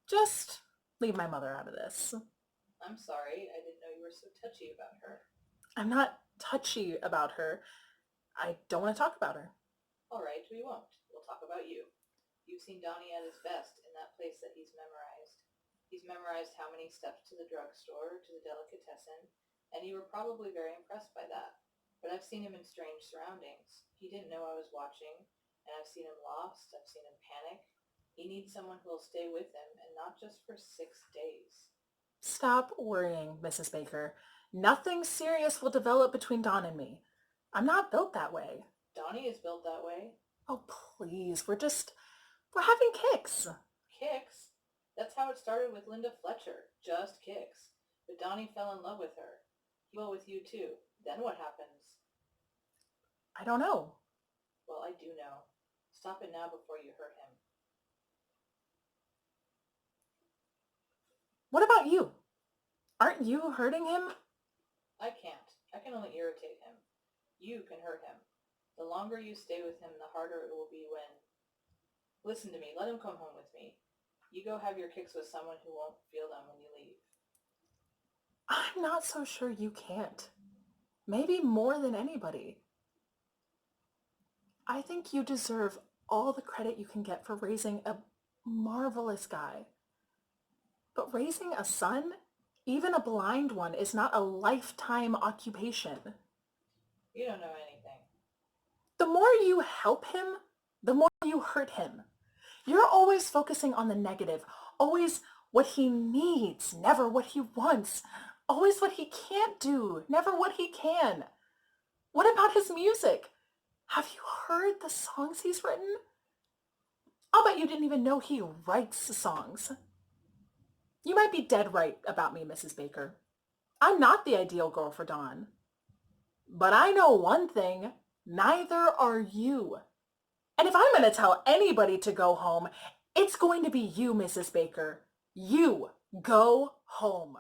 Just leave my mother out of this. I'm sorry, I didn't know you were so touchy about her. I'm not touchy about her. I don't want to talk about her. All right, we won't. We'll talk about you. You've seen Donnie at his best in that place that he's memorized. He's memorized how many steps to the drugstore, to the delicatessen, and you were probably very impressed by that. But I've seen him in strange surroundings. He didn't know I was watching, and I've seen him lost, I've seen him panic. He needs someone who will stay with him, and not just for 6 days. Stop worrying, Mrs. Baker. Nothing serious will develop between Dawn and me. I'm not built that way. Donnie is built that way. Oh, please. We're having kicks. Kicks? That's how it started with Linda Fletcher. Just kicks. But Donnie fell in love with her. He will with you too. Then what happens? I don't know. Well, I do know. Stop it now before you hurt him. What about you? Aren't you hurting him? I can't. I can only irritate him. You can hurt him. The longer you stay with him, the harder it will be when... Listen to me. Let him come home with me. You go have your kicks with someone who won't feel them when you leave. I'm not so sure you can't. Maybe more than anybody. I think you deserve all the credit you can get for raising a marvelous guy. But raising a son, even a blind one, is not a lifetime occupation. You don't know anything. The more you help him, the more you hurt him. You're always focusing on the negative, always what he needs, never what he wants, always what he can't do, never what he can. What about his music? Have you heard the songs he's written? I'll bet you didn't even know he writes songs. You might be dead right about me, Mrs. Baker. I'm not the ideal girl for Dawn. But I know one thing, neither are you. And if I'm going to tell anybody to go home, it's going to be you, Mrs. Baker. You go home.